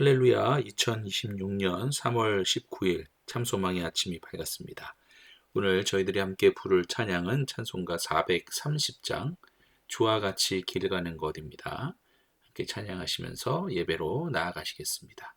할렐루야 2026년 3월 19일 참소망의 아침이 밝았습니다. 오늘 저희들이 함께 부를 찬양은 찬송가 430장 주와 같이 길 가는 것입니다. 함께 찬양하시면서 예배로 나아가시겠습니다.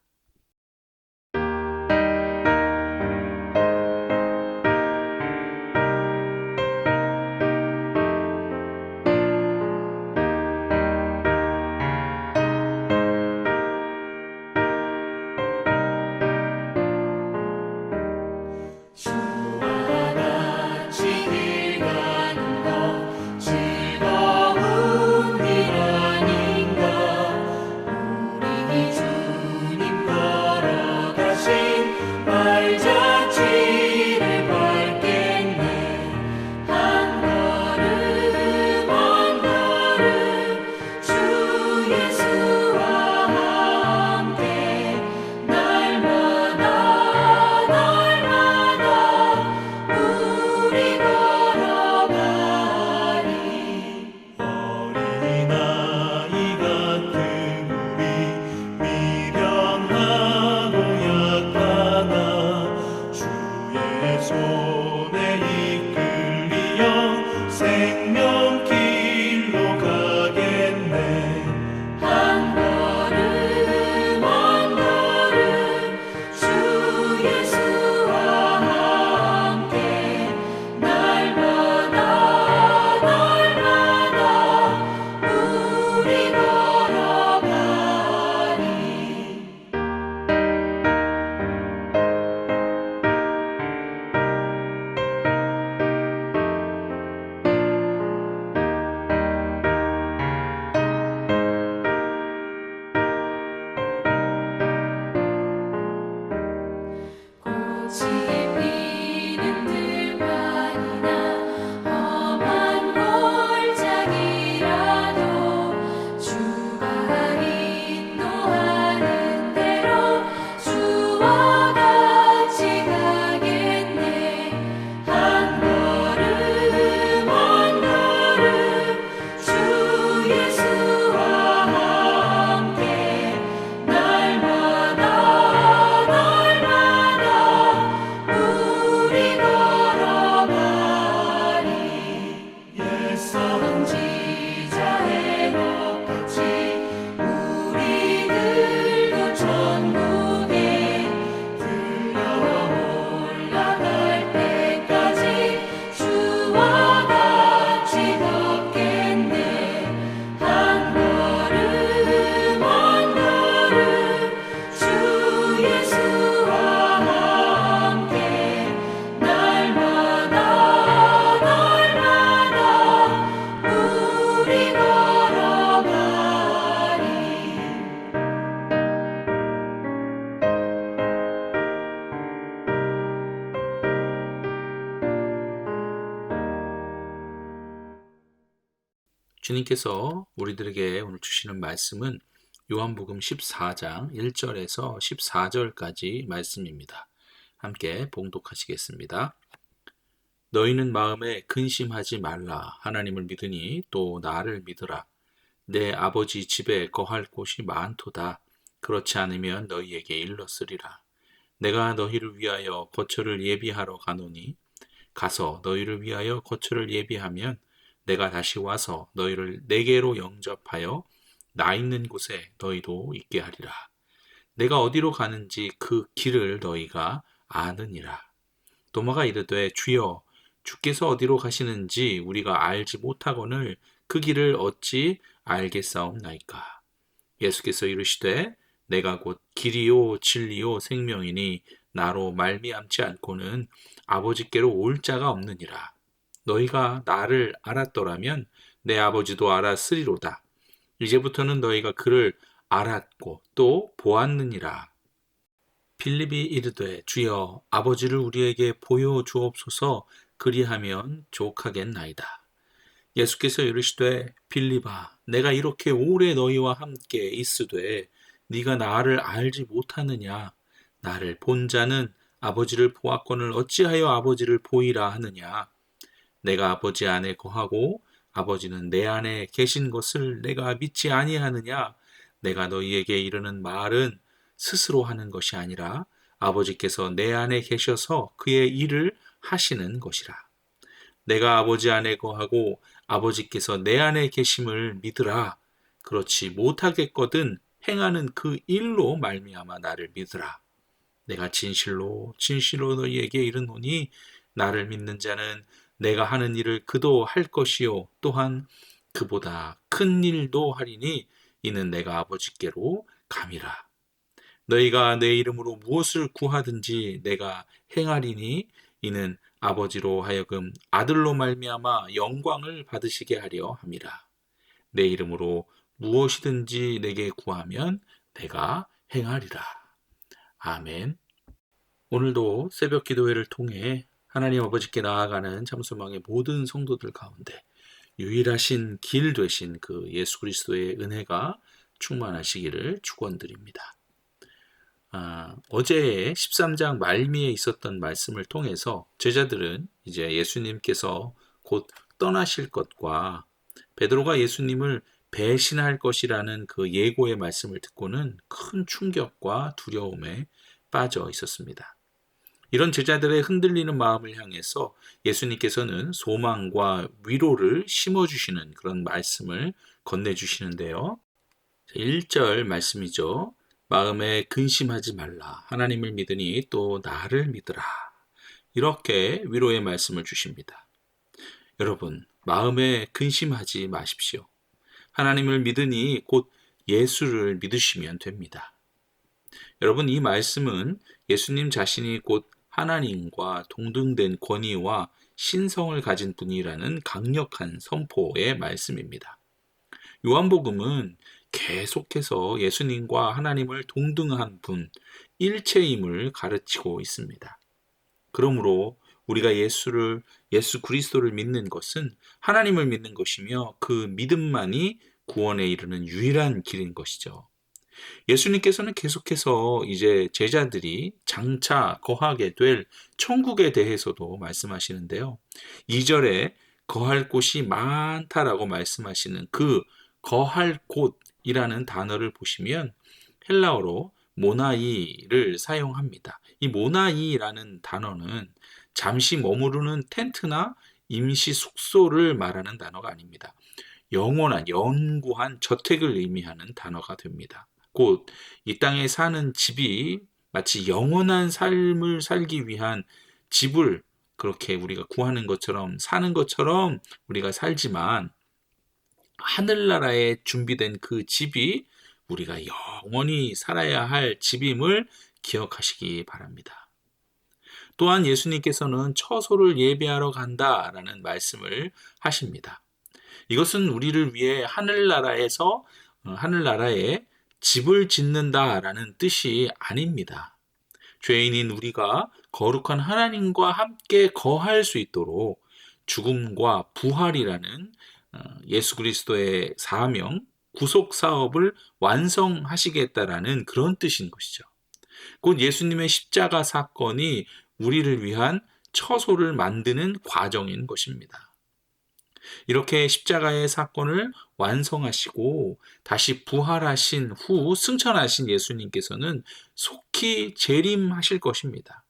주님께서 우리들에게 오늘 주시는 말씀은 요한복음 14장 1절에서 14절까지 말씀입니다. 함께 봉독하시겠습니다. 너희는 마음에 근심하지 말라. 하나님을 믿으니 또 나를 믿으라. 내 아버지 집에 거할 곳이 많도다. 그렇지 않으면 너희에게 일렀으리라. 내가 너희를 위하여 거처를 예비하러 가노니 가서 너희를 위하여 거처를 예비하면 내가 다시 와서 너희를 내게로 영접하여 나 있는 곳에 너희도 있게 하리라. 내가 어디로 가는지 그 길을 너희가 아느니라. 도마가 이르되 주여 주께서 어디로 가시는지 우리가 알지 못하거늘 그 길을 어찌 알겠사옵나이까. 예수께서 이르시되 내가 곧 길이요 진리요 생명이니 나로 말미암지 않고는 아버지께로 올 자가 없느니라. 너희가 나를 알았더라면 내 아버지도 알았으리로다. 이제부터는 너희가 그를 알았고 또 보았느니라. 빌립이 이르되 주여 아버지를 우리에게 보여주옵소서. 그리하면 족하겠나이다. 예수께서 이르시되 빌립아 내가 이렇게 오래 너희와 함께 있으되 네가 나를 알지 못하느냐. 나를 본 자는 아버지를 보았거늘 어찌하여 아버지를 보이라 하느냐. 내가 아버지 안에 거하고 아버지는 내 안에 계신 것을 내가 믿지 아니하느냐. 내가 너희에게 이르는 말은 스스로 하는 것이 아니라 아버지께서 내 안에 계셔서 그의 일을 하시는 것이라. 내가 아버지 안에 거하고 아버지께서 내 안에 계심을 믿으라. 그렇지 못하겠거든 행하는 그 일로 말미암아 나를 믿으라. 내가 진실로 진실로 너희에게 이르노니 나를 믿는 자는 내가 하는 일을 그도 할 것이요 또한 그보다 큰 일도 하리니 이는 내가 아버지께로 감이라. 너희가 내 이름으로 무엇을 구하든지 내가 행하리니 이는 아버지로 하여금 아들로 말미암아 영광을 받으시게 하려 함이라. 내 이름으로 무엇이든지 내게 구하면 내가 행하리라. 아멘. 오늘도 새벽 기도회를 통해 하나님 아버지께 나아가는 잠수망의 모든 성도들 가운데 유일하신 길 되신 그 예수 그리스도의 은혜가 충만하시기를 축원드립니다. 어제 13장 말미에 있었던 말씀을 통해서 제자들은 이제 예수님께서 곧 떠나실 것과 베드로가 예수님을 배신할 것이라는 그 예고의 말씀을 듣고는 큰 충격과 두려움에 빠져 있었습니다. 이런 제자들의 흔들리는 마음을 향해서 예수님께서는 소망과 위로를 심어주시는 그런 말씀을 건네주시는데요. 1절 말씀이죠. 마음에 근심하지 말라. 하나님을 믿으니 또 나를 믿으라. 이렇게 위로의 말씀을 주십니다. 여러분, 마음에 근심하지 마십시오. 하나님을 믿으니 곧 예수를 믿으시면 됩니다. 여러분, 이 말씀은 예수님 자신이 곧 하나님과 동등된 권위와 신성을 가진 분이라는 강력한 선포의 말씀입니다. 요한복음은 계속해서 예수님과 하나님을 동등한 분, 일체임을 가르치고 있습니다. 그러므로 우리가 예수 그리스도를 믿는 것은 하나님을 믿는 것이며 그 믿음만이 구원에 이르는 유일한 길인 것이죠. 예수님께서는 계속해서 이제 제자들이 장차 거하게 될 천국에 대해서도 말씀하시는데요. 2절에 거할 곳이 많다라고 말씀하시는 그 거할 곳이라는 단어를 보시면 헬라어로 모나이를 사용합니다. 이 모나이라는 단어는 잠시 머무르는 텐트나 임시 숙소를 말하는 단어가 아닙니다. 영원한, 영구한 저택을 의미하는 단어가 됩니다. 곧 이 땅에 사는 집이 마치 영원한 삶을 살기 위한 집을 그렇게 우리가 구하는 것처럼 사는 것처럼 우리가 살지만 하늘나라에 준비된 그 집이 우리가 영원히 살아야 할 집임을 기억하시기 바랍니다. 또한 예수님께서는 처소를 예배하러 간다라는 말씀을 하십니다. 이것은 우리를 위해 하늘나라에 집을 짓는다라는 뜻이 아닙니다. 죄인인 우리가 거룩한 하나님과 함께 거할 수 있도록 죽음과 부활이라는 예수 그리스도의 사명, 구속 사업을 완성하시겠다라는 그런 뜻인 것이죠. 곧 예수님의 십자가 사건이 우리를 위한 처소를 만드는 과정인 것입니다. 이렇게 십자가의 사건을 완성하시고 다시 부활하신 후 승천하신 예수님께서는 속히 재림하실 것입니다.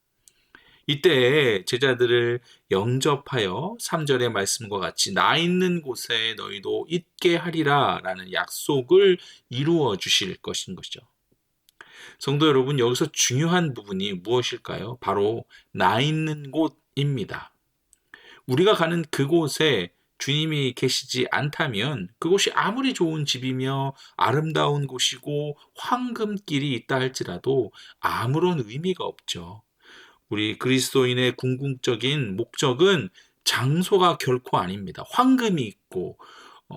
이때 제자들을 영접하여 3절의 말씀과 같이 나 있는 곳에 너희도 있게 하리라 라는 약속을 이루어 주실 것인 것이죠. 성도 여러분, 여기서 중요한 부분이 무엇일까요? 바로 나 있는 곳입니다. 우리가 가는 그곳에 주님이 계시지 않다면 그곳이 아무리 좋은 집이며 아름다운 곳이고 황금길이 있다 할지라도 아무런 의미가 없죠. 우리 그리스도인의 궁극적인 목적은 장소가 결코 아닙니다. 황금이 있고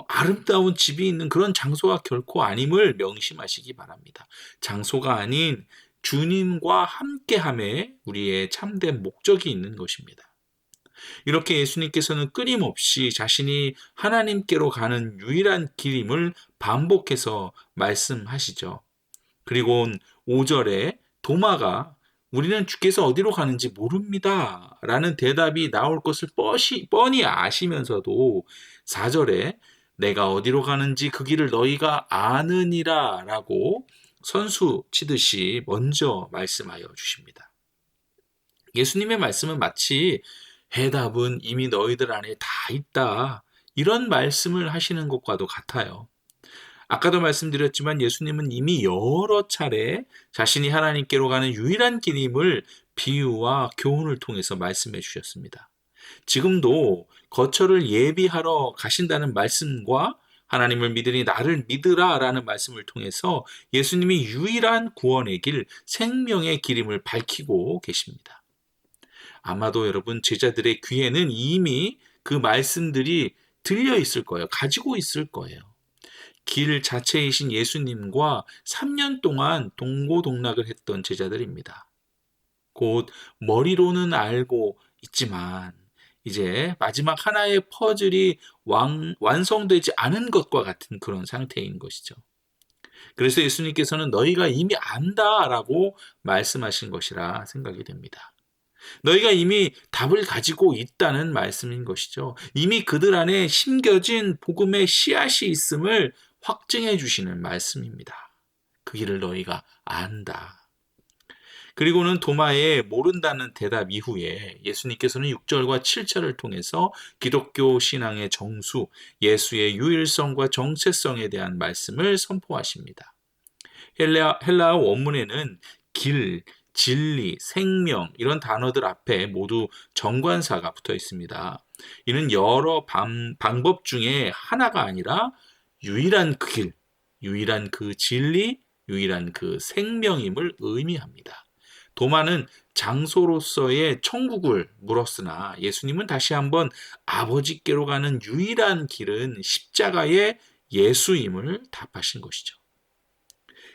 아름다운 집이 있는 그런 장소가 결코 아님을 명심하시기 바랍니다. 장소가 아닌 주님과 함께함에 우리의 참된 목적이 있는 것입니다. 이렇게 예수님께서는 끊임없이 자신이 하나님께로 가는 유일한 길임을 반복해서 말씀하시죠. 그리고 5절에 도마가 우리는 주께서 어디로 가는지 모릅니다 라는 대답이 나올 것을 뻔히 아시면서도 4절에 내가 어디로 가는지 그 길을 너희가 아느니라 라고 선수 치듯이 먼저 말씀하여 주십니다. 예수님의 말씀은 마치 해답은 이미 너희들 안에 다 있다, 이런 말씀을 하시는 것과도 같아요. 아까도 말씀드렸지만 예수님은 이미 여러 차례 자신이 하나님께로 가는 유일한 길임을 비유와 교훈을 통해서 말씀해 주셨습니다. 지금도 거처를 예비하러 가신다는 말씀과 하나님을 믿으니 나를 믿으라 라는 말씀을 통해서 예수님이 유일한 구원의 길, 생명의 길임을 밝히고 계십니다. 아마도 여러분 제자들의 귀에는 이미 그 말씀들이 들려 있을 거예요. 가지고 있을 거예요. 길 자체이신 예수님과 3년 동안 동고동락을 했던 제자들입니다. 곧 머리로는 알고 있지만 이제 마지막 하나의 퍼즐이 완성되지 않은 것과 같은 그런 상태인 것이죠. 그래서 예수님께서는 너희가 이미 안다라고 말씀하신 것이라 생각이 됩니다. 너희가 이미 답을 가지고 있다는 말씀인 것이죠. 이미 그들 안에 심겨진 복음의 씨앗이 있음을 확증해 주시는 말씀입니다. 그 길을 너희가 안다. 그리고는 도마의 모른다는 대답 이후에 예수님께서는 6절과 7절을 통해서 기독교 신앙의 정수, 예수의 유일성과 정체성에 대한 말씀을 선포하십니다. 헬라어 원문에는 길, 진리, 생명 이런 단어들 앞에 모두 정관사가 붙어 있습니다. 이는 여러 방법 중에 하나가 아니라 유일한 그 길, 유일한 그 진리, 유일한 그 생명임을 의미합니다. 도마는 장소로서의 천국을 물었으나 예수님은 다시 한번 아버지께로 가는 유일한 길은 십자가의 예수임을 답하신 것이죠.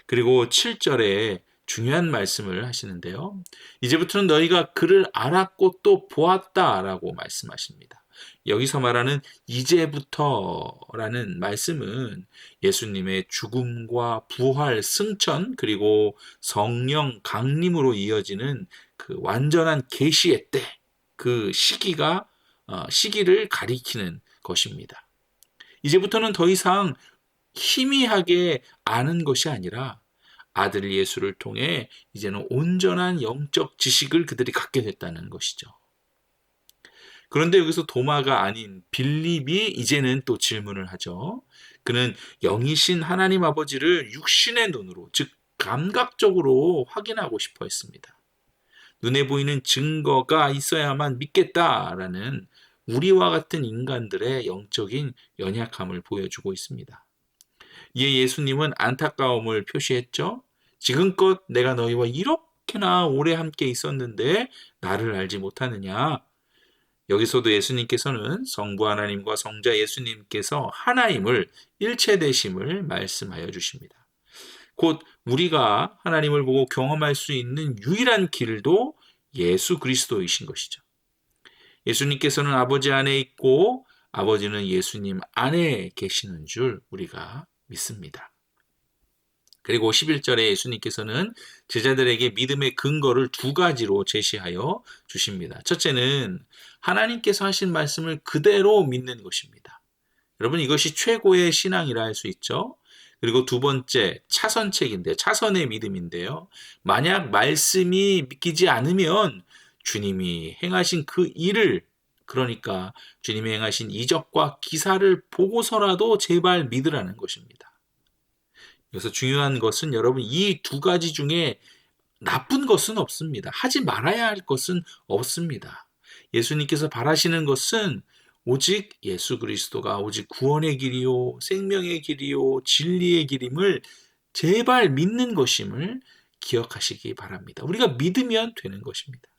그리고 7절에 중요한 말씀을 하시는데요. 이제부터는 너희가 그를 알았고 또 보았다라고 말씀하십니다. 여기서 말하는 이제부터라는 말씀은 예수님의 죽음과 부활, 승천, 그리고 성령 강림으로 이어지는 그 완전한 계시의 때, 그 시기를 가리키는 것입니다. 이제부터는 더 이상 희미하게 아는 것이 아니라 아들 예수를 통해 이제는 온전한 영적 지식을 그들이 갖게 됐다는 것이죠. 그런데 여기서 도마가 아닌 빌립이 이제는 또 질문을 하죠. 그는 영이신 하나님 아버지를 육신의 눈으로, 즉 감각적으로 확인하고 싶어 했습니다. 눈에 보이는 증거가 있어야만 믿겠다라는 우리와 같은 인간들의 영적인 연약함을 보여주고 있습니다. 이에 예수님은 안타까움을 표시했죠. 지금껏 내가 너희와 이렇게나 오래 함께 있었는데 나를 알지 못하느냐. 여기서도 예수님께서는 성부 하나님과 성자 예수님께서 하나임을, 일체되심을 말씀하여 주십니다. 곧 우리가 하나님을 보고 경험할 수 있는 유일한 길도 예수 그리스도이신 것이죠. 예수님께서는 아버지 안에 있고 아버지는 예수님 안에 계시는 줄 우리가 믿습니다. 그리고 11절에 예수님께서는 제자들에게 믿음의 근거를 두 가지로 제시하여 주십니다. 첫째는 하나님께서 하신 말씀을 그대로 믿는 것입니다. 여러분, 이것이 최고의 신앙이라 할 수 있죠. 그리고 두 번째, 차선의 믿음인데요. 만약 말씀이 믿기지 않으면 주님이 행하신 그 일을, 그러니까 주님이 행하신 이적과 기사를 보고서라도 제발 믿으라는 것입니다. 그래서 중요한 것은 여러분, 이 두 가지 중에 나쁜 것은 없습니다. 하지 말아야 할 것은 없습니다. 예수님께서 바라시는 것은 오직 예수 그리스도가 오직 구원의 길이요, 생명의 길이요, 진리의 길임을 제발 믿는 것임을 기억하시기 바랍니다. 우리가 믿으면 되는 것입니다.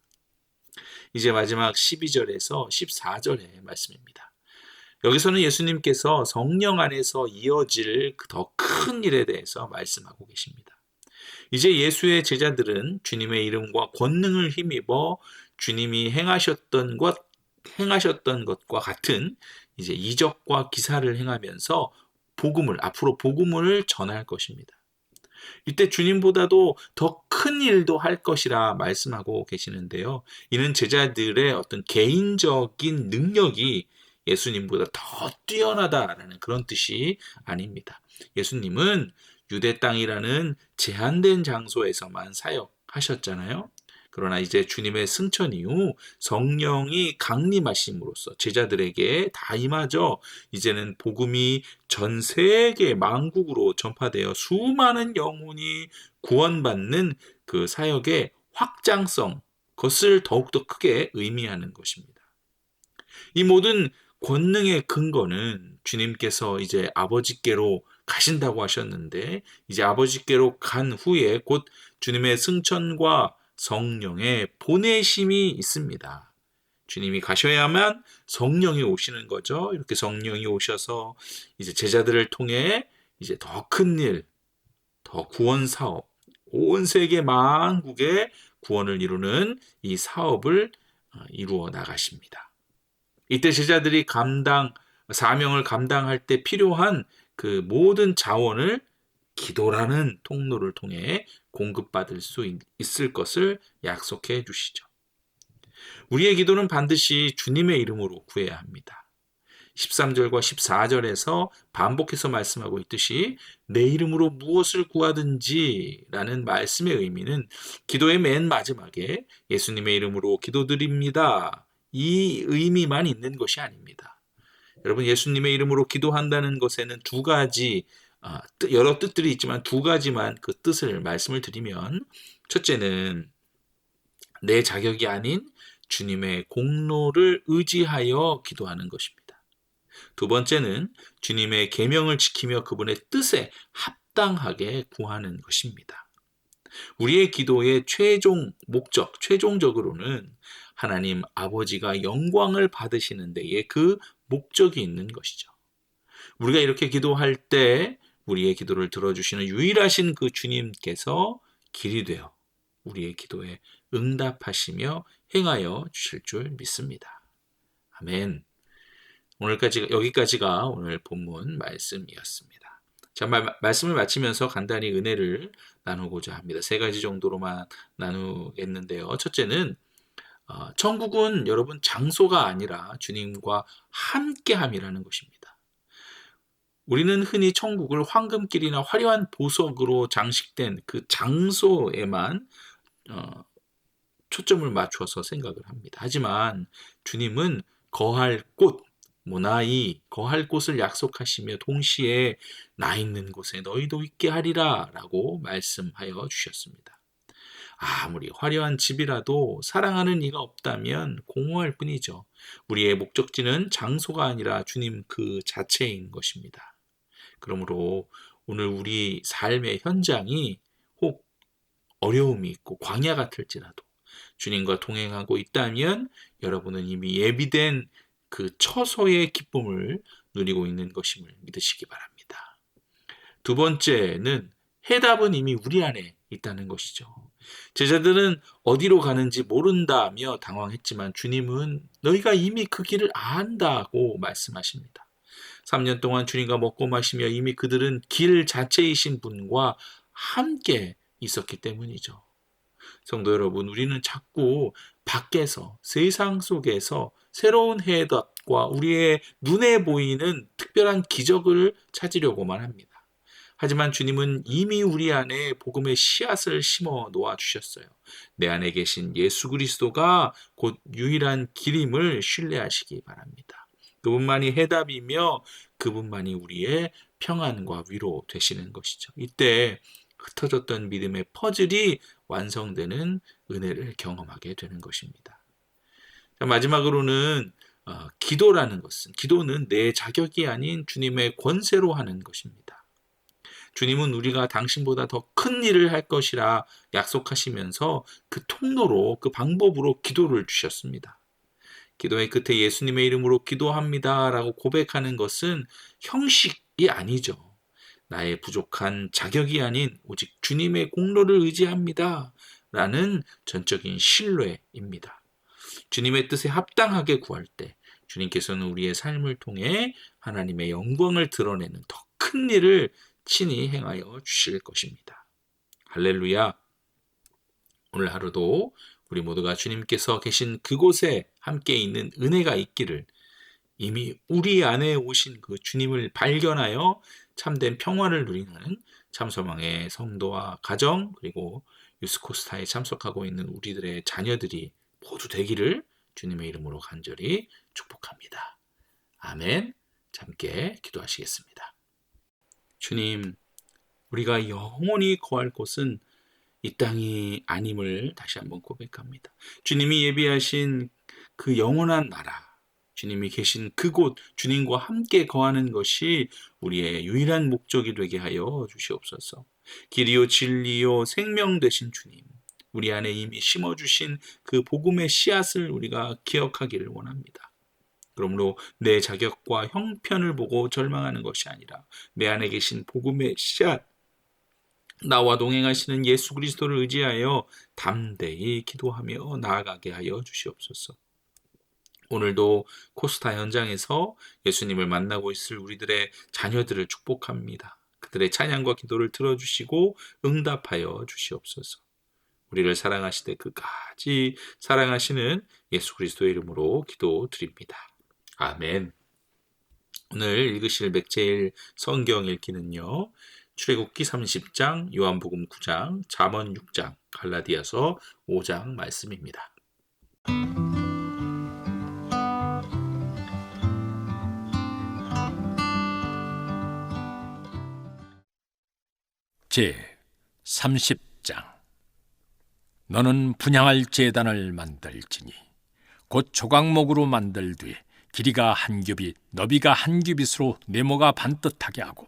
이제 마지막 12절에서 14절의 말씀입니다. 여기서는 예수님께서 성령 안에서 이어질 더 큰 일에 대해서 말씀하고 계십니다. 이제 예수의 제자들은 주님의 이름과 권능을 힘입어 주님이 행하셨던 것과 같은 이제 이적과 기사를 행하면서 앞으로 복음을 전할 것입니다. 이때 주님보다도 더 큰 일도 할 것이라 말씀하고 계시는데요. 이는 제자들의 어떤 개인적인 능력이 예수님보다 더 뛰어나다라는 그런 뜻이 아닙니다. 예수님은 유대 땅이라는 제한된 장소에서만 사역하셨잖아요. 그러나 이제 주님의 승천 이후 성령이 강림하심으로써 제자들에게 다 임하죠. 이제는 복음이 전 세계 만국으로 전파되어 수많은 영혼이 구원받는 그 사역의 확장성, 그것을 더욱더 크게 의미하는 것입니다. 이 모든 권능의 근거는 주님께서 이제 아버지께로 가신다고 하셨는데, 이제 아버지께로 간 후에 곧 주님의 승천과 성령의 보내심이 있습니다. 주님이 가셔야만 성령이 오시는 거죠. 이렇게 성령이 오셔서 이제 제자들을 통해 이제 더 큰 일, 더 구원 사업, 온 세계 만국의 구원을 이루는 이 사업을 이루어 나가십니다. 이때 제자들이 사명을 감당할 때 필요한 그 모든 자원을 기도라는 통로를 통해 공급받을 수 있을 것을 약속해 주시죠. 우리의 기도는 반드시 주님의 이름으로 구해야 합니다. 13절과 14절에서 반복해서 말씀하고 있듯이 내 이름으로 무엇을 구하든지 라는 말씀의 의미는 기도의 맨 마지막에 예수님의 이름으로 기도드립니다, 이 의미만 있는 것이 아닙니다. 여러분, 예수님의 이름으로 기도한다는 것에는 두 가지, 여러 뜻들이 있지만 두 가지만 그 뜻을 말씀을 드리면, 첫째는 내 자격이 아닌 주님의 공로를 의지하여 기도하는 것입니다. 두 번째는 주님의 계명을 지키며 그분의 뜻에 합당하게 구하는 것입니다. 우리의 기도의 최종 목적, 최종적으로는 하나님 아버지가 영광을 받으시는 데에 그 목적이 있는 것이죠. 우리가 이렇게 기도할 때 우리의 기도를 들어주시는 유일하신 그 주님께서 길이 되어 우리의 기도에 응답하시며 행하여 주실 줄 믿습니다. 아멘. 여기까지가 오늘 본문 말씀이었습니다. 자, 말씀을 마치면서 간단히 은혜를 나누고자 합니다. 세 가지 정도로만 나누겠는데요. 첫째는 천국은 여러분 장소가 아니라 주님과 함께함이라는 것입니다. 우리는 흔히 천국을 황금길이나 화려한 보석으로 장식된 그 장소에만 초점을 맞춰서 생각을 합니다. 하지만 주님은 거할 곳, 거할 곳을 약속하시며 동시에 나 있는 곳에 너희도 있게 하리라 라고 말씀하여 주셨습니다. 아무리 화려한 집이라도 사랑하는 이가 없다면 공허할 뿐이죠. 우리의 목적지는 장소가 아니라 주님 그 자체인 것입니다. 그러므로 오늘 우리 삶의 현장이 혹 어려움이 있고 광야 같을지라도 주님과 동행하고 있다면 여러분은 이미 예비된 그 처소의 기쁨을 누리고 있는 것임을 믿으시기 바랍니다. 두 번째는 해답은 이미 우리 안에 있다는 것이죠. 제자들은 어디로 가는지 모른다며 당황했지만 주님은 너희가 이미 그 길을 안다고 말씀하십니다. 3년 동안 주님과 먹고 마시며 이미 그들은 길 자체이신 분과 함께 있었기 때문이죠. 성도 여러분, 우리는 자꾸 밖에서, 세상 속에서 새로운 해답과 우리의 눈에 보이는 특별한 기적을 찾으려고만 합니다. 하지만 주님은 이미 우리 안에 복음의 씨앗을 심어 놓아 주셨어요. 내 안에 계신 예수 그리스도가 곧 유일한 길임을 신뢰하시기 바랍니다. 그분만이 해답이며 그분만이 우리의 평안과 위로 되시는 것이죠. 이때 흩어졌던 믿음의 퍼즐이 완성되는 은혜를 경험하게 되는 것입니다. 자, 마지막으로는 기도는 내 자격이 아닌 주님의 권세로 하는 것입니다. 주님은 우리가 당신보다 더 큰 일을 할 것이라 약속하시면서 그 통로로, 그 방법으로 기도를 주셨습니다. 기도의 끝에 예수님의 이름으로 기도합니다 라고 고백하는 것은 형식이 아니죠. 나의 부족한 자격이 아닌 오직 주님의 공로를 의지합니다 라는 전적인 신뢰입니다. 주님의 뜻에 합당하게 구할 때 주님께서는 우리의 삶을 통해 하나님의 영광을 드러내는 더 큰 일을 친히 행하여 주실 것입니다. 할렐루야. 오늘 하루도 우리 모두가 주님께서 계신 그곳에 함께 있는 은혜가 있기를, 이미 우리 안에 오신 그 주님을 발견하여 참된 평화를 누리는 참소망의 성도와 가정, 그리고 유스코스타에 참석하고 있는 우리들의 자녀들이 모두 되기를 주님의 이름으로 간절히 축복합니다. 아멘. 함께 기도하시겠습니다. 주님, 우리가 영원히 거할 곳은 이 땅이 아님을 다시 한번 고백합니다. 주님이 예비하신 그 영원한 나라, 주님이 계신 그곳, 주님과 함께 거하는 것이 우리의 유일한 목적이 되게 하여 주시옵소서. 길이요 진리요 생명 되신 주님, 우리 안에 이미 심어주신 그 복음의 씨앗을 우리가 기억하기를 원합니다. 그러므로 내 자격과 형편을 보고 절망하는 것이 아니라 내 안에 계신 복음의 씨앗, 나와 동행하시는 예수 그리스도를 의지하여 담대히 기도하며 나아가게 하여 주시옵소서. 오늘도 코스타 현장에서 예수님을 만나고 있을 우리들의 자녀들을 축복합니다. 그들의 찬양과 기도를 들어주시고 응답하여 주시옵소서. 우리를 사랑하시되 끝까지 사랑하시는 예수 그리스도의 이름으로 기도드립니다. 아멘. 오늘 읽으실 맥제일 성경 읽기는요, 출애굽기 30장, 요한복음 9장, 잠언 6장, 갈라디아서 5장 말씀입니다. 제 30장. 너는 분향할 제단을 만들지니 곧 조각목으로 만들되 길이가 한 규빗, 너비가 한 규빗으로 네모가 반듯하게 하고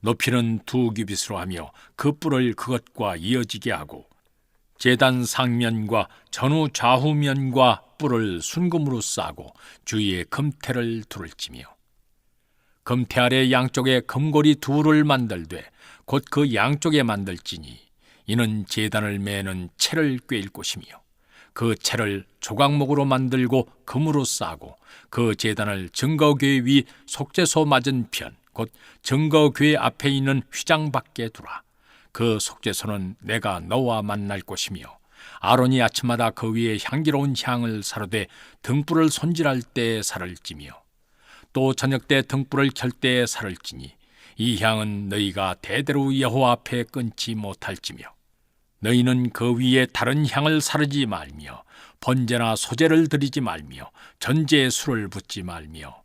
높이는 2규빗으로 하며 그 뿔을 그것과 이어지게 하고 제단 상면과 전후 좌후면과 뿔을 순금으로 싸고 주위에 금테를 둘을지며 금테 아래 양쪽에 금고리 2를 만들되 곧 그 양쪽에 만들지니 이는 제단을 매는 채를 꿰일 곳이며 그 채를 조각목으로 만들고 금으로 싸고 그 제단을 증거궤 위 속죄소 맞은 편 곧 증거궤 앞에 있는 휘장 밖에 두라. 그 속죄소는 내가 너와 만날 곳이며 아론이 아침마다 그 위에 향기로운 향을 사르되 등불을 손질할 때에 살을 찌며 또 저녁 때 등불을 켤 때에 살을 찌니 이 향은 너희가 대대로 여호와 앞에 끊지 못할지며 너희는 그 위에 다른 향을 사르지 말며 번제나 소제를 드리지 말며 전제에 술을 붓지 말며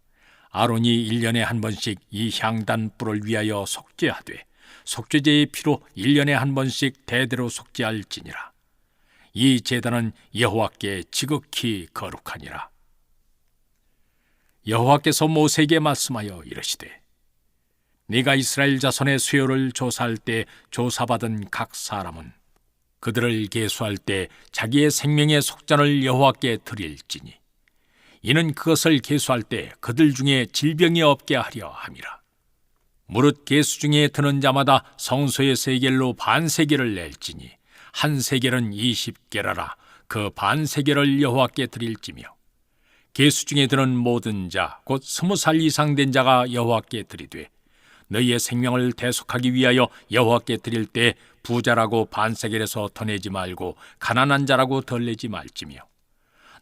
아론이 1년에 한 번씩 이 향단 뿔을 위하여 속죄하되 속죄제의 피로 1년에 한 번씩 대대로 속죄할지니라. 이 제단은 여호와께 지극히 거룩하니라. 여호와께서 모세에게 말씀하여 이르시되 네가 이스라엘 자손의 수요를 조사할 때 조사받은 각 사람은 그들을 계수할 때 자기의 생명의 속전을 여호와께 드릴지니 이는 그것을 계수할 때 그들 중에 질병이 없게 하려 함이라. 무릇 계수 중에 드는 자마다 성소의 세겔로 반세겔을 낼지니 한 세겔은 20게라라. 그 반세겔을 여호와께 드릴지며 계수 중에 드는 모든 자 곧 20살 이상 된 자가 여호와께 드리되 너희의 생명을 대속하기 위하여 여호와께 드릴 때 부자라고 반세겔에서 더 내지 말고 가난한 자라고 덜 내지 말지며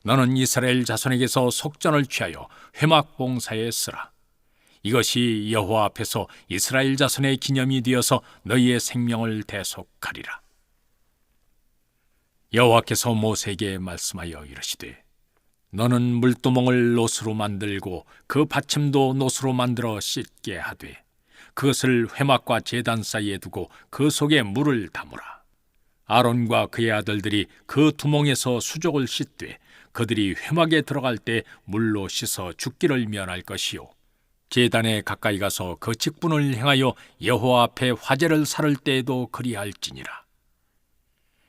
너는 이스라엘 자손에게서 속전을 취하여 회막 봉사에 쓰라. 이것이 여호와 앞에서 이스라엘 자손의 기념이 되어서 너희의 생명을 대속하리라. 여호와께서 모세에게 말씀하여 이르시되 너는 물두멍을 노스로 만들고 그 받침도 노스로 만들어 씻게 하되 그것을 회막과 제단 사이에 두고 그 속에 물을 담으라. 아론과 그의 아들들이 그 두멍에서 수족을 씻되 그들이 회막에 들어갈 때 물로 씻어 죽기를 면할 것이요 제단에 가까이 가서 그 직분을 행하여 여호와 앞에 화제를 살을 때에도 그리할지니라.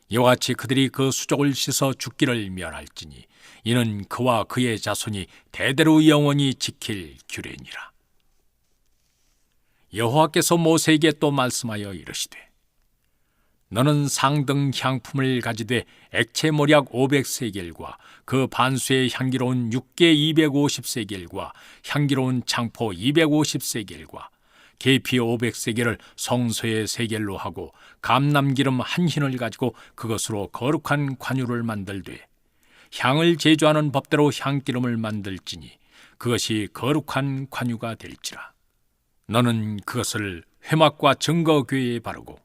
이와 같이 그들이 그 수족을 씻어 죽기를 면할지니 이는 그와 그의 자손이 대대로 영원히 지킬 규례니라. 여호와께서 모세에게 또 말씀하여 이르시되 너는 상등 향품을 가지되 액체 모략 500세겔과 그 반수의 향기로운 육개 250세겔과 향기로운 창포 250세겔과 계피 500세겔을 성소의 세겔로 하고 감람기름 한 흰을 가지고 그것으로 거룩한 관유를 만들되 향을 제조하는 법대로 향기름을 만들지니 그것이 거룩한 관유가 될지라. 너는 그것을 회막과 증거궤에 바르고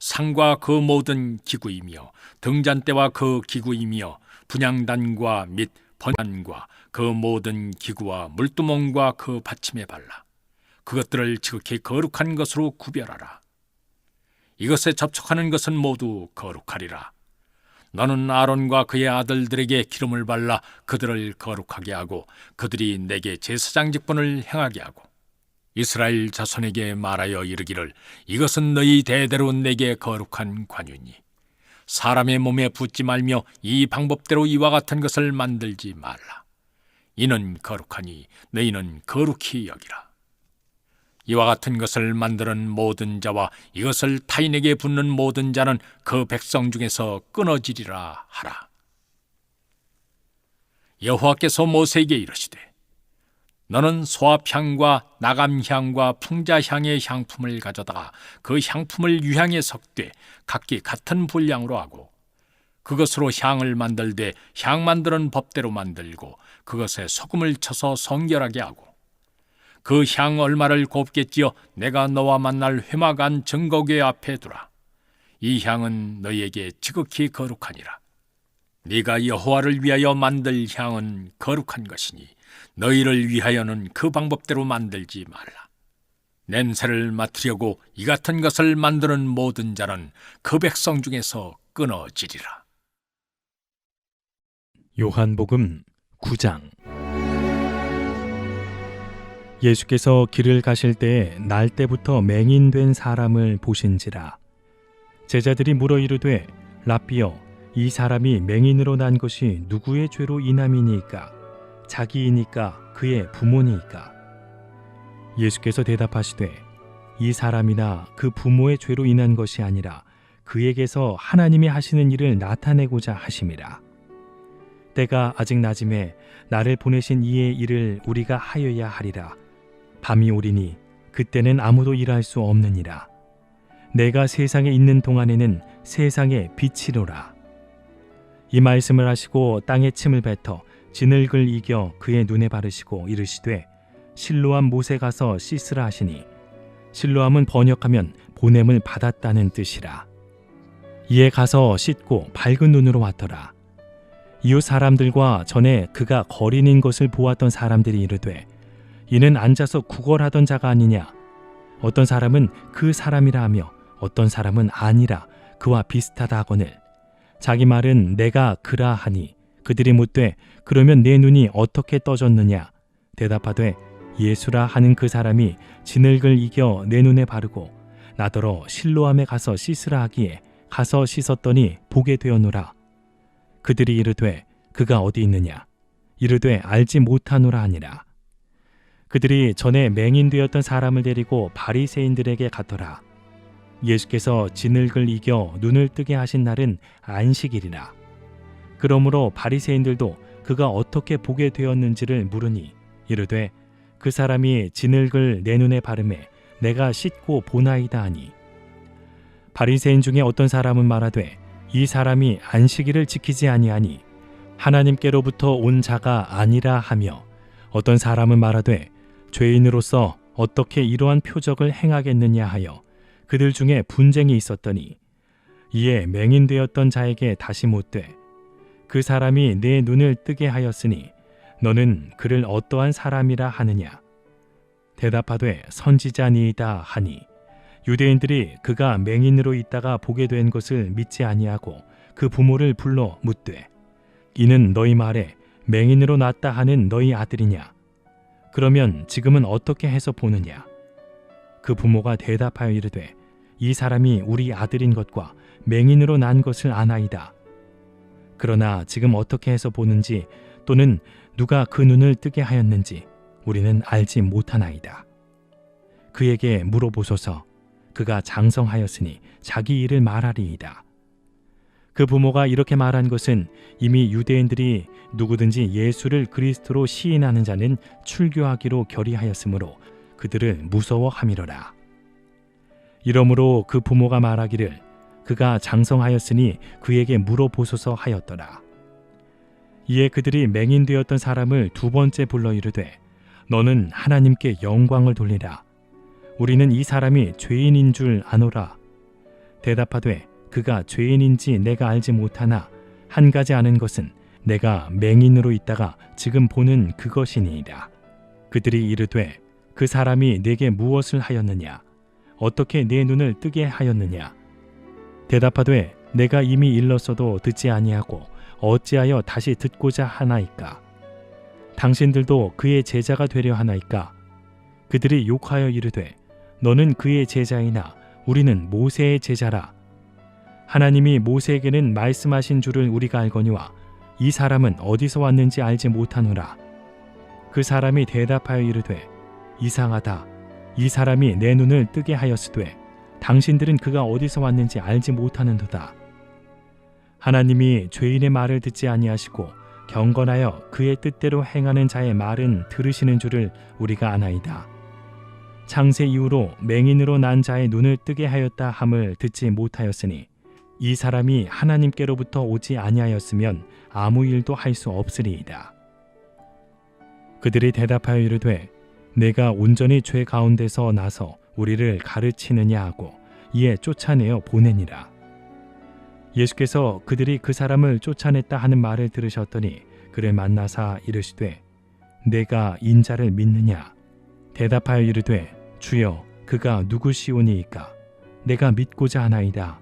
상과 그 모든 기구이며 등잔대와 그 기구이며 분향단과 및 번단과 그 모든 기구와 물두멍과 그 받침에 발라 그것들을 지극히 거룩한 것으로 구별하라. 이것에 접촉하는 것은 모두 거룩하리라. 너는 아론과 그의 아들들에게 기름을 발라 그들을 거룩하게 하고 그들이 내게 제사장 직분을 행하게 하고 이스라엘 자손에게 말하여 이르기를 이것은 너희 대대로 내게 거룩한 관유니 사람의 몸에 붓지 말며 이 방법대로 이와 같은 것을 만들지 말라. 이는 거룩하니 너희는 거룩히 여기라. 이와 같은 것을 만드는 모든 자와 이것을 타인에게 붓는 모든 자는 그 백성 중에서 끊어지리라 하라. 여호와께서 모세에게 이르시되 너는 소합향과 나감향과 풍자향의 향품을 가져다가 그 향품을 유향에 섞되 각기 같은 분량으로 하고 그것으로 향을 만들되 향 만드는 법대로 만들고 그것에 소금을 쳐서 성결하게 하고 그 향 얼마를 곱게 찌어 내가 너와 만날 회막 안 증거궤 앞에 두라. 이 향은 너희에게 지극히 거룩하니라. 네가 여호와를 위하여 만들 향은 거룩한 것이니 너희를 위하여는 그 방법대로 만들지 말라. 냄새를 맡으려고 이 같은 것을 만드는 모든 자는 그 백성 중에서 끊어지리라. 요한복음 9장. 예수께서 길을 가실 때에 날 때부터 맹인된 사람을 보신지라. 제자들이 물어 이르되 랍비여 이 사람이 맹인으로 난 것이 누구의 죄로 인함이니까 자기이니까 그의 부모니까. 예수께서 대답하시되 이 사람이나 그 부모의 죄로 인한 것이 아니라 그에게서 하나님이 하시는 일을 나타내고자 하심이라. 때가 아직 낮음에 나를 보내신 이의 일을 우리가 하여야 하리라. 밤이 오리니 그때는 아무도 일할 수 없느니라. 내가 세상에 있는 동안에는 세상의 빛이로라. 이 말씀을 하시고 땅에 침을 뱉어 진흙을 이겨 그의 눈에 바르시고 이르시되 실로암 못에 가서 씻으라 하시니 실로암은 번역하면 보냄을 받았다는 뜻이라. 이에 가서 씻고 밝은 눈으로 왔더라. 이웃 사람들과 전에 그가 거린인 것을 보았던 사람들이 이르되 이는 앉아서 구걸하던 자가 아니냐. 어떤 사람은 그 사람이라 하며 어떤 사람은 아니라 그와 비슷하다 하거늘 자기 말은 내가 그라 하니 그들이 묻되 그러면 내 눈이 어떻게 떠졌느냐. 대답하되 예수라 하는 그 사람이 진흙을 이겨 내 눈에 바르고 나더러 실로암에 가서 씻으라 하기에 가서 씻었더니 보게 되었노라. 그들이 이르되 그가 어디 있느냐. 이르되 알지 못하노라 하니라. 그들이 전에 맹인되었던 사람을 데리고 바리새인들에게 갔더라. 예수께서 진흙을 이겨 눈을 뜨게 하신 날은 안식일이라. 그러므로 바리새인들도 그가 어떻게 보게 되었는지를 물으니 이르되 그 사람이 진흙을 내 눈에 바르매 내가 씻고 보나이다 하니. 바리새인 중에 어떤 사람은 말하되 이 사람이 안식일을 지키지 아니하니 하나님께로부터 온 자가 아니라 하며 어떤 사람은 말하되 죄인으로서 어떻게 이러한 표적을 행하겠느냐 하여 그들 중에 분쟁이 있었더니 이에 맹인되었던 자에게 다시 묻되 그 사람이 내 눈을 뜨게 하였으니 너는 그를 어떠한 사람이라 하느냐. 대답하되 선지자니이다 하니 유대인들이 그가 맹인으로 있다가 보게 된 것을 믿지 아니하고 그 부모를 불러 묻되 이는 너희 말에 맹인으로 났다 하는 너희 아들이냐. 그러면 지금은 어떻게 해서 보느냐. 그 부모가 대답하여 이르되 이 사람이 우리 아들인 것과 맹인으로 난 것을 아나이다. 그러나 지금 어떻게 해서 보는지 또는 누가 그 눈을 뜨게 하였는지 우리는 알지 못하나이다. 그에게 물어보소서. 그가 장성하였으니 자기 일을 말하리이다. 그 부모가 이렇게 말한 것은 이미 유대인들이 누구든지 예수를 그리스도로 시인하는 자는 출교하기로 결의하였으므로 그들을 무서워함이로라. 이러므로 그 부모가 말하기를 그가 장성하였으니 그에게 물어보소서 하였더라. 이에 그들이 맹인되었던 사람을 두 번째 불러 이르되 너는 하나님께 영광을 돌리라. 우리는 이 사람이 죄인인 줄 아노라. 대답하되 그가 죄인인지 내가 알지 못하나 한 가지 아는 것은 내가 맹인으로 있다가 지금 보는 그것이니이다. 그들이 이르되 그 사람이 내게 무엇을 하였느냐? 어떻게 내 눈을 뜨게 하였느냐? 대답하되 내가 이미 일렀어도 듣지 아니하고 어찌하여 다시 듣고자 하나이까? 당신들도 그의 제자가 되려 하나이까? 그들이 욕하여 이르되 너는 그의 제자이나 우리는 모세의 제자라. 하나님이 모세에게는 말씀하신 줄을 우리가 알거니와 이 사람은 어디서 왔는지 알지 못하노라. 그 사람이 대답하여 이르되 이상하다. 이 사람이 내 눈을 뜨게 하였으되 당신들은 그가 어디서 왔는지 알지 못하는도다. 하나님이 죄인의 말을 듣지 아니하시고 경건하여 그의 뜻대로 행하는 자의 말은 들으시는 줄을 우리가 아나이다. 창세 이후로 맹인으로 난 자의 눈을 뜨게 하였다 함을 듣지 못하였으니 이 사람이 하나님께로부터 오지 아니하였으면 아무 일도 할 수 없으리이다. 그들이 대답하여 이르되 내가 온전히 죄 가운데서 나서 우리를 가르치느냐 하고 이에 쫓아내어 보내니라. 예수께서 그들이 그 사람을 쫓아냈다 하는 말을 들으셨더니 그를 만나사 이르시되 내가 인자를 믿느냐? 대답하여 이르되 주여 그가 누구시오니이까? 내가 믿고자 하나이다.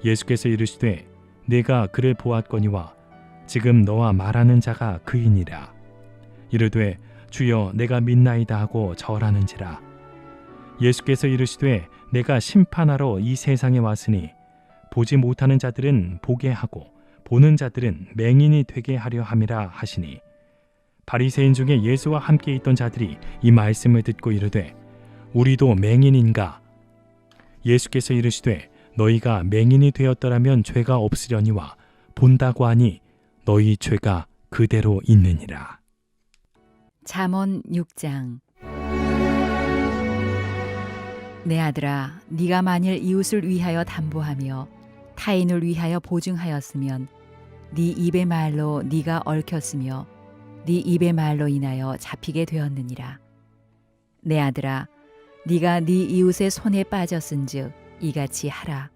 예수께서 이르시되 내가 그를 보았거니와 지금 너와 말하는 자가 그이니라. 이르되 주여 내가 믿나이다 하고 절하는지라. 예수께서 이르시되 내가 심판하러 이 세상에 왔으니 보지 못하는 자들은 보게 하고 보는 자들은 맹인이 되게 하려 함이라 하시니 바리새인 중에 예수와 함께 있던 자들이 이 말씀을 듣고 이르되 우리도 맹인인가? 예수께서 이르시되 너희가 맹인이 되었더라면 죄가 없으려니와 본다고 하니 너희 죄가 그대로 있느니라. 잠언 6장. 내 아들아, 네가 만일 이웃을 위하여 담보하며 타인을 위하여 보증하였으면 네 입의 말로 네가 얽혔으며 네 입의 말로 인하여 잡히게 되었느니라. 내 아들아, 네가 네 이웃의 손에 빠졌은즉 이같이 하라.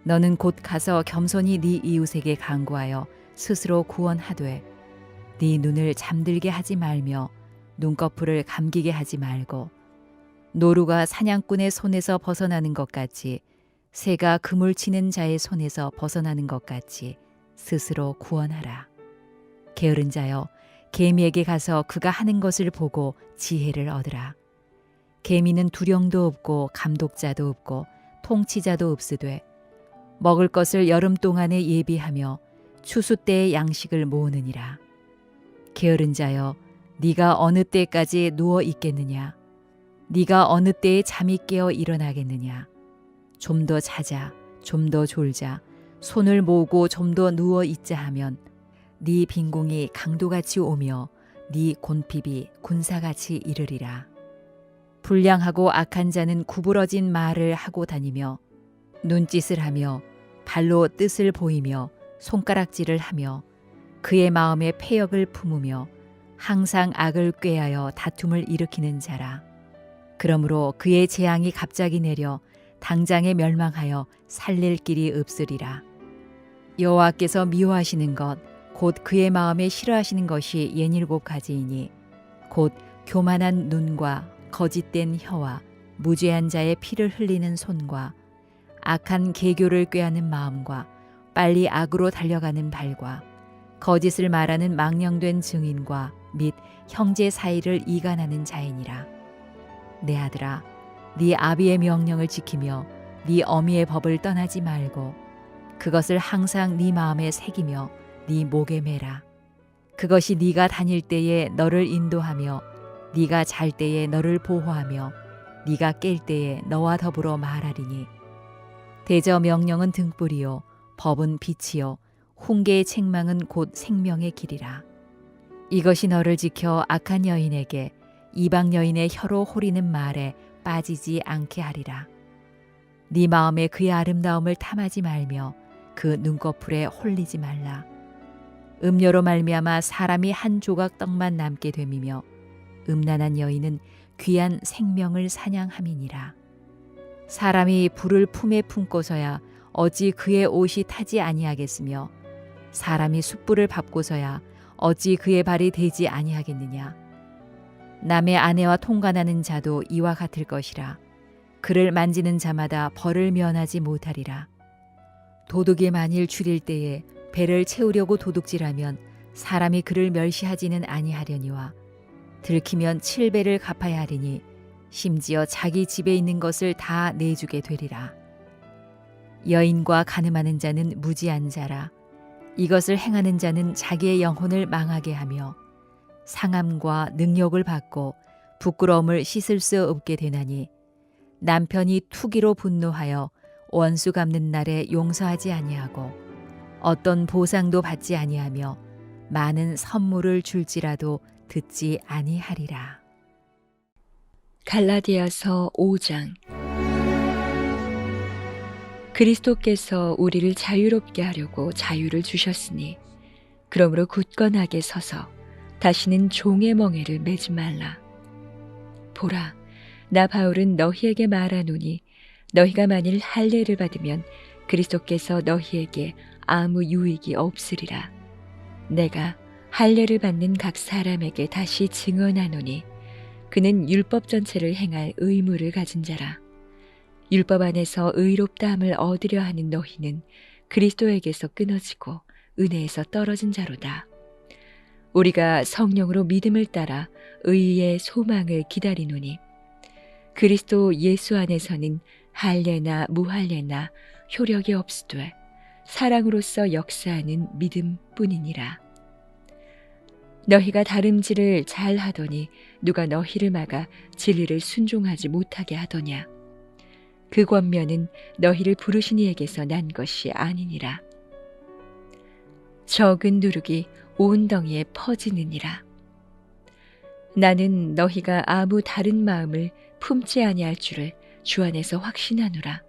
너는 곧 가서 겸손히 네 이웃에게 간구하여 스스로 구원하되 네 눈을 잠들게 하지 말며 눈꺼풀을 감기게 하지 말고 노루가 사냥꾼의 손에서 벗어나는 것 같이 새가 그물 치는 자의 손에서 벗어나는 것 같이 스스로 구원하라. 게으른 자여, 개미에게 가서 그가 하는 것을 보고 지혜를 얻으라. 개미는 두령도 없고 감독자도 없고 통치자도 없으되 먹을 것을 여름 동안에 예비하며 추수 때의 양식을 모으느니라. 게으른 자여, 네가 어느 때까지 누워 있겠느냐? 네가 어느 때에 잠이 깨어 일어나겠느냐? 좀 더 자자, 좀 더 졸자, 손을 모으고 좀 더 누워 있자 하면 네 빈공이 강도같이 오며 네 곤핍이 군사같이 이르리라. 불량하고 악한 자는 구부러진 말을 하고 다니며 눈짓을 하며 발로 뜻을 보이며 손가락질을 하며 그의 마음에 패역을 품으며 항상 악을 꾀하여 다툼을 일으키는 자라. 그러므로 그의 재앙이 갑자기 내려 당장에 멸망하여 살릴 길이 없으리라. 여호와께서 미워하시는 것 곧 그의 마음에 싫어하시는 것이 67가지이니 곧 교만한 눈과 거짓된 혀와 무죄한 자의 피를 흘리는 손과 악한 계교를 꾀하는 마음과 빨리 악으로 달려가는 발과 거짓을 말하는 망령된 증인과 및 형제 사이를 이간하는 자이니라. 내 아들아, 네 아비의 명령을 지키며 네 어미의 법을 떠나지 말고 그것을 항상 네 마음에 새기며 네 목에 매라. 그것이 네가 다닐 때에 너를 인도하며 네가 잘 때에 너를 보호하며 네가 깰 때에 너와 더불어 말하리니 대저 명령은 등불이요 법은 빛이요 훈계의 책망은 곧 생명의 길이라. 이것이 너를 지켜 악한 여인에게 이방 여인의 혀로 호리는 말에 빠지지 않게 하리라. 네 마음에 그의 아름다움을 탐하지 말며 그 눈꺼풀에 홀리지 말라. 음료로 말미암아 사람이 한 조각 떡만 남게 됨이며 음란한 여인은 귀한 생명을 사냥함이니라. 사람이 불을 품에 품고서야 어찌 그의 옷이 타지 아니하겠으며 사람이 숯불을 밟고서야 어찌 그의 발이 되지 아니하겠느냐. 남의 아내와 통관하는 자도 이와 같을 것이라. 그를 만지는 자마다 벌을 면하지 못하리라. 도둑이 만일 줄일 때에 배를 채우려고 도둑질하면 사람이 그를 멸시하지는 아니하려니와 들키면 7배를 갚아야 하리니 심지어 자기 집에 있는 것을 다 내주게 되리라. 여인과 간음하는 자는 무지한 자라. 이것을 행하는 자는 자기의 영혼을 망하게 하며 상함과 능욕을 받고 부끄러움을 씻을 수 없게 되나니 남편이 투기로 분노하여 원수 갚는 날에 용서하지 아니하고 어떤 보상도 받지 아니하며 많은 선물을 줄지라도 듣지 아니하리라. 갈라디아서 5장. 그리스도께서 우리를 자유롭게 하려고 자유를 주셨으니 그러므로 굳건하게 서서 다시는 종의 멍에를 매지 말라. 보라, 나 바울은 너희에게 말하노니 너희가 만일 할례를 받으면 그리스도께서 너희에게 아무 유익이 없으리라. 내가 할례를 받는 각 사람에게 다시 증언하노니 그는 율법 전체를 행할 의무를 가진 자라. 율법 안에서 의롭다함을 얻으려 하는 너희는 그리스도에게서 끊어지고 은혜에서 떨어진 자로다. 우리가 성령으로 믿음을 따라 의의 소망을 기다리노니 그리스도 예수 안에서는 할례나 무할례나 효력이 없으되 사랑으로서 역사하는 믿음뿐이니라. 너희가 다름질을 잘 하더니 누가 너희를 막아 진리를 순종하지 못하게 하더냐. 그 권면은 너희를 부르신 이에게서 난 것이 아니니라. 적은 누룩이 온 덩이에 퍼지느니라. 나는 너희가 아무 다른 마음을 품지 아니할 줄을 주 안에서 확신하노라.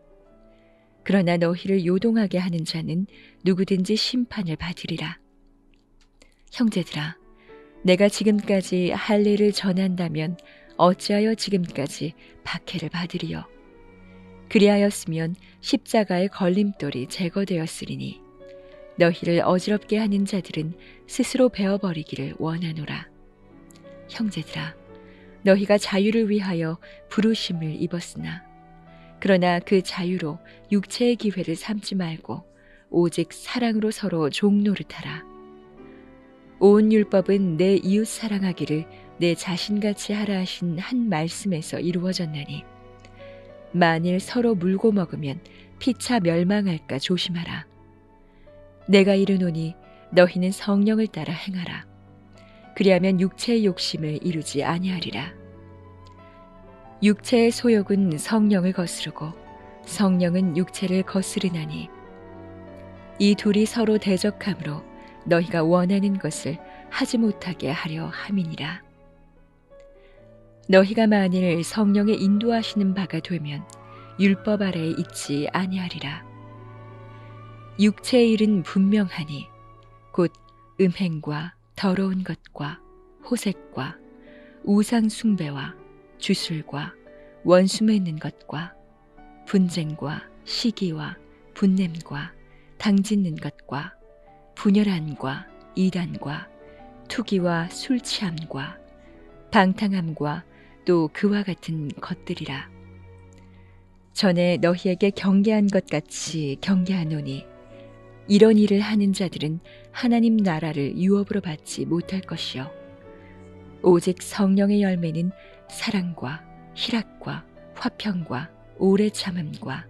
그러나 너희를 요동하게 하는 자는 누구든지 심판을 받으리라. 형제들아, 내가 지금까지 할례를 전한다면 어찌하여 지금까지 박해를 받으리요. 그리하였으면 십자가의 걸림돌이 제거되었으리니 너희를 어지럽게 하는 자들은 스스로 베어버리기를 원하노라. 형제들아, 너희가 자유를 위하여 부르심을 입었으나 그러나 그 자유로 육체의 기회를 삼지 말고 오직 사랑으로 서로 종노릇하라. 온 율법은 내 이웃 사랑하기를 내 자신같이 하라 하신 한 말씀에서 이루어졌나니 만일 서로 물고 먹으면 피차 멸망할까 조심하라. 내가 이르노니 너희는 성령을 따라 행하라. 그리하면 육체의 욕심을 이루지 아니하리라. 육체의 소욕은 성령을 거스르고 성령은 육체를 거스르나니 이 둘이 서로 대적함으로 너희가 원하는 것을 하지 못하게 하려 함이니라. 너희가 만일 성령의 인도하시는 바가 되면 율법 아래에 있지 아니하리라. 육체의 일은 분명하니 곧 음행과 더러운 것과 호색과 우상 숭배와 주술과 원수 맺는 것과 분쟁과 시기와 분냄과 당짓는 것과 분열함과 이단과 투기와 술 취함과 방탕함과 또 그와 같은 것들이라. 전에 너희에게 경계한 것 같이 경계하노니 이런 일을 하는 자들은 하나님 나라를 유업으로 받지 못할 것이요 오직 성령의 열매는 사랑과 희락과 화평과 오래 참음과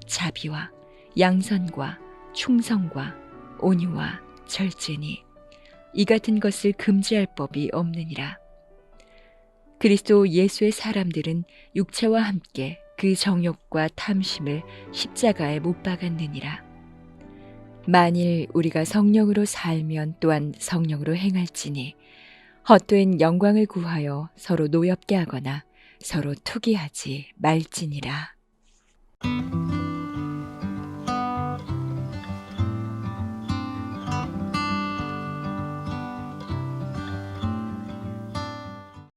자비와 양선과 충성과 온유와 절제니 이 같은 것을 금지할 법이 없느니라. 그리스도 예수의 사람들은 육체와 함께 그 정욕과 탐심을 십자가에 못 박았느니라. 만일 우리가 성령으로 살면 또한 성령으로 행할지니 헛된 영광을 구하여 서로 노엽게 하거나 서로 투기하지 말지니라.